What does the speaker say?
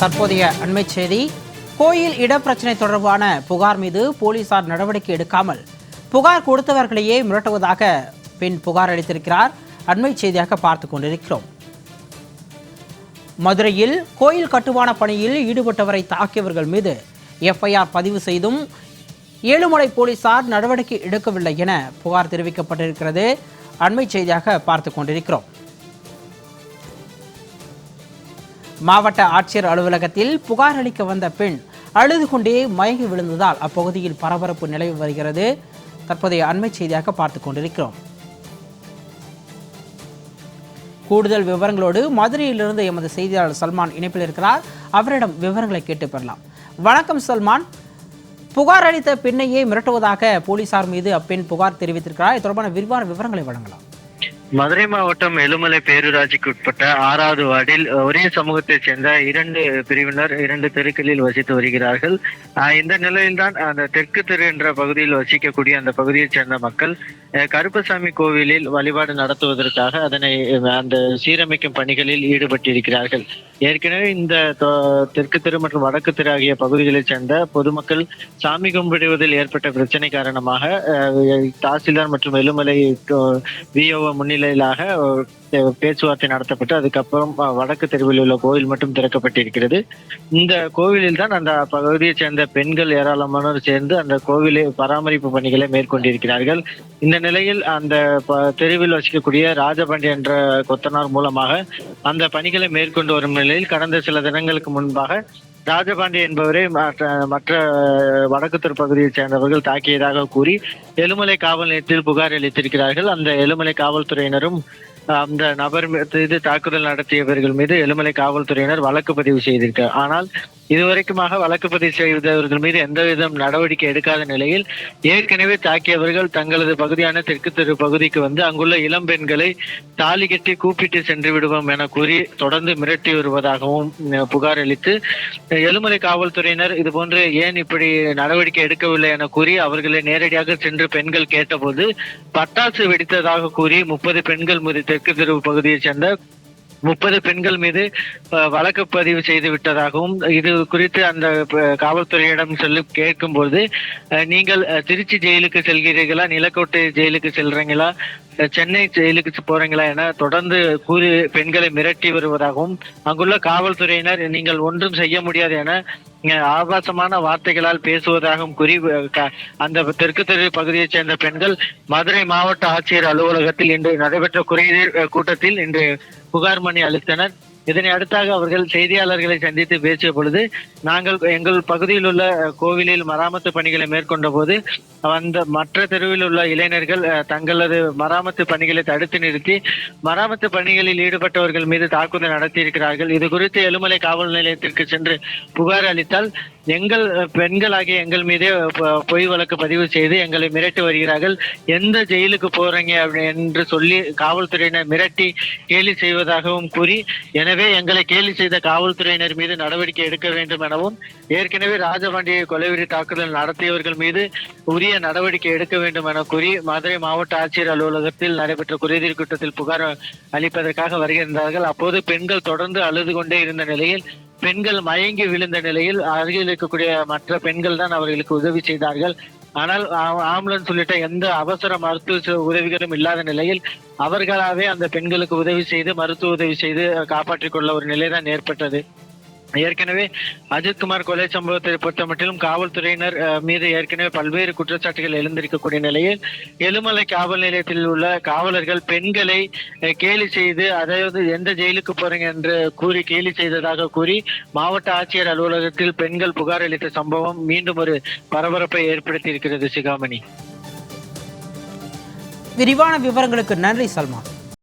தற்போதைய அண்மை செய்தி. கோயில் இடப்பிரச்சினை தொடர்பான புகார் மீது போலீசார் நடவடிக்கை எடுக்காமல் புகார் கொடுத்தவர்களையே மிரட்டுவதாக பெண் புகார் அளித்திருக்கிறார். அண்மை செய்தியாக பார்த்துக் கொண்டிருக்கிறோம். மதுரையில் கோயில் கட்டுமான பணியில் ஈடுபட்டவரை தாக்கியவர்கள் மீது எஃப்ஐஆர் பதிவு செய்தும் ஏழுமலை போலீசார் நடவடிக்கை எடுக்கவில்லை என புகார் தெரிவிக்கப்பட்டிருக்கிறது. அண்மை செய்தியாக பார்த்துக் கொண்டிருக்கிறோம். மாவட்ட ஆட்சியர் அலுவலகத்தில் புகார் அளிக்க வந்த பெண் அழுது கொண்டே மயங்கி விழுந்ததால் அப்பகுதியில் பரபரப்பு நிலவி வருகிறது. தற்போதைய அண்மை செய்தியாக பார்த்துக் கொண்டிருக்கிறோம். கூடுதல் விவரங்களோடு மதுரையிலிருந்து எமது செய்தியாளர் சல்மான் இணைப்பில் இருக்கிறார். அவரிடம் விவரங்களை கேட்டு பெறலாம். வணக்கம் சல்மான். புகார் அளித்த பெண்ணையே மிரட்டுவதாக போலீசார் மீது அப்பெண் புகார் தெரிவித்திருக்கிறார். இது தொடர்பான விரிவான விவரங்களை வழங்கலாம். மதுரை மாவட்டம் எழுமலை பேரூராட்சிக்கு உட்பட்ட 6வது வார்டில் ஒரே சமூகத்தைச் சேர்ந்த 2 பிரிவினர் 2 தெருக்களில் வசித்து வருகிறார்கள். இந்த நிலையில்தான் அந்த தெற்கு தெரு என்ற பகுதியில் வசிக்கக்கூடிய அந்த பகுதியைச் சேர்ந்த மக்கள் கருப்பசாமி கோவிலில் வழிபாடு நடத்துவதற்காக அதனை அந்த சீரமைக்கும் பணிகளில் ஈடுபட்டிருக்கிறார்கள். ஏற்கனவே இந்த தெற்கு தெரு மற்றும் வடக்கு தெரு ஆகிய பகுதிகளைச் சேர்ந்த பொதுமக்கள் சாமி கும்பிடுவதில் ஏற்பட்ட பிரச்சனை காரணமாக தாசில்தார் மற்றும் எழுமலை விஓ முன்னிலையிலாக பேச்சுவார்த்தை நடத்தப்பட்டு அதுக்கப்புறம் வடக்கு தெருவில் உள்ள கோவில் மட்டும் திறக்கப்பட்டிருக்கிறது. இந்த கோவிலில் தான் அந்த பகுதியைச் சேர்ந்த பெண்கள் ஏராளமானோர் சேர்ந்து அந்த கோவிலை பராமரிப்பு பணிகளை மேற்கொண்டிருக்கிறார்கள். இந்த நிலையில் அந்த தெருவில் வசிக்கக்கூடிய ராஜபாண்டி என்ற கொத்தனார் மூலமாக அந்த பணிகளை மேற்கொண்டு வரும் நிலையில் கடந்த சில தினங்களுக்கு முன்பாக ராஜபாண்டி என்பவரை மற்ற வடக்கு தெரு பகுதியைச் சேர்ந்தவர்கள் தாக்கியதாக கூறி எழுமலை காவல் நிலையத்தில் புகார் அளித்திருக்கிறார்கள். அந்த எழுமலை காவல்துறையினரும் அந்த நபர் மீது தாக்குதல் நடத்தியவர்கள் மீது எழுமலை காவல்துறையினர் வழக்கு பதிவு செய்திருக்கிறார். ஆனால் இதுவரைக்குமாக வழக்கு பதிவு செய்தவர்கள் மீது எந்தவித நடவடிக்கை எடுக்காத நிலையில் ஏற்கனவே தாக்கியவர்கள் தங்களது பகுதியான தெற்கு தெரு பகுதிக்கு வந்து அங்குள்ள இளம் பெண்களை தாலி கட்டி கூப்பிட்டு சென்று விடுவோம் என கூறி தொடர்ந்து மிரட்டி வருவதாகவும் புகார் அளித்து எழுமலை காவல்துறையினர் இது போன்று ஏன் இப்படி நடவடிக்கை எடுக்கவில்லை என கூறி அவர்களை நேரடியாக சென்று பெண்கள் கேட்டபோது பட்டாசு வெடித்ததாக கூறி 30 பெண்கள் மீது தெற்கு தெரு பகுதியைச் சேர்ந்த 30 பெண்கள் மீது வழக்கு பதிவு செய்து விட்டதாகவும் இது குறித்து அந்த காவல்துறையிடம் சொல்லி கேட்கும்போது நீங்கள் திருச்சி ஜெயிலுக்கு செல்கிறீர்களா, நிலக்கோட்டை ஜெயிலுக்கு செல்றீங்களா, சென்னை ஜெயிலுக்கு போறீங்களா என தொடர்ந்து கூறி பெண்களை மிரட்டி வருவதாகவும் அங்குள்ள காவல்துறையினர் நீங்கள் ஒன்றும் செய்ய முடியாது என ஆபாசமான வார்த்தைகளால் பேசுவதாகவும் கூறி அந்த தெற்கு தெரு பகுதியைச் சேர்ந்த பெண்கள் மதுரை மாவட்ட ஆட்சியர் அலுவலகத்தில் இன்று நடைபெற்ற குறைதீர் கூட்டத்தில் இன்று புகார் மணி அளித்தனர். இதனை அடுத்தாக அவர்கள் செய்தியாளர்களை சந்தித்து பேசிய பொழுது நாங்கள் எங்கள் பகுதியில் உள்ள கோவிலில் மராமத்து பணிகளை மேற்கொண்ட போது அந்த மற்ற தெருவில் உள்ள இளைஞர்கள் தங்களது மராமத்து பணிகளை தடுத்து நிறுத்தி மராமத்து பணிகளில் ஈடுபட்டவர்கள் மீது தாக்குதல் நடத்தியிருக்கிறார்கள். இது குறித்து எழுமலை காவல் நிலையத்திற்கு சென்று புகார் அளித்தால் எங்கள் பெண்களாகிய எங்கள் மீதே பொய் வழக்கு பதிவு செய்து எங்களை மிரட்டி வருகிறார்கள், எந்த ஜெயிலுக்கு போறீங்க என்று சொல்லி காவல்துறையினர் மிரட்டி கேலி செய்வதாகவும் கூறி எனவே எங்களை கேலி செய்த காவல்துறையினர் மீது நடவடிக்கை எடுக்க வேண்டும் எனவும் ஏற்கனவே ராஜபாண்டியை கொலைவெறி தாக்குதல் நடத்தியவர்கள் மீது உரிய நடவடிக்கை எடுக்க வேண்டும் என கூறி மதுரை மாவட்ட ஆட்சியர் அலுவலகத்தில் நடைபெற்ற குறைதீர் கூட்டத்தில் புகார் அளிப்பதற்காக வருகின்றார்கள். அப்போது பெண்கள் தொடர்ந்து அழுது கொண்டே இருந்த நிலையில் பெண்கள் மயங்கி விழுந்த நிலையில் அருகில் இருக்கக்கூடிய மற்ற பெண்கள் தான் அவர்களுக்கு உதவி செய்தார்கள். ஆனால் ஆம்புலன்ஸ் உள்ளிட்ட எந்த அவசர மருத்துவ உதவிகளும் இல்லாத நிலையில் அவர்களாவே அந்த பெண்களுக்கு உதவி செய்து மருத்துவ உதவி செய்து காப்பாற்றிக் கொள்ள ஒரு நிலைதான் ஏற்பட்டது. ஏற்கனவே அஜித்குமார் கொலை சம்பவத்தை பொறுத்தமட்டிலும் காவல்துறையினர் மீது ஏற்கனவே பல்வேறு குற்றச்சாட்டுகள் எழுந்திருக்கக்கூடிய நிலையில் எழுமலை காவல் நிலையத்தில் உள்ள காவலர்கள் பெண்களை கேலி செய்து அதாவது எந்த ஜெயிலுக்கு போறீங்க என்று கூறி கேலி செய்ததாக கூறி மாவட்ட ஆட்சியர் அலுவலகத்தில் பெண்கள் புகார் அளித்த சம்பவம் மீண்டும் ஒரு பரபரப்பை ஏற்படுத்தி இருக்கிறது. சிகாமணி, விரிவான விவரங்களுக்கு நன்றி சல்மான்.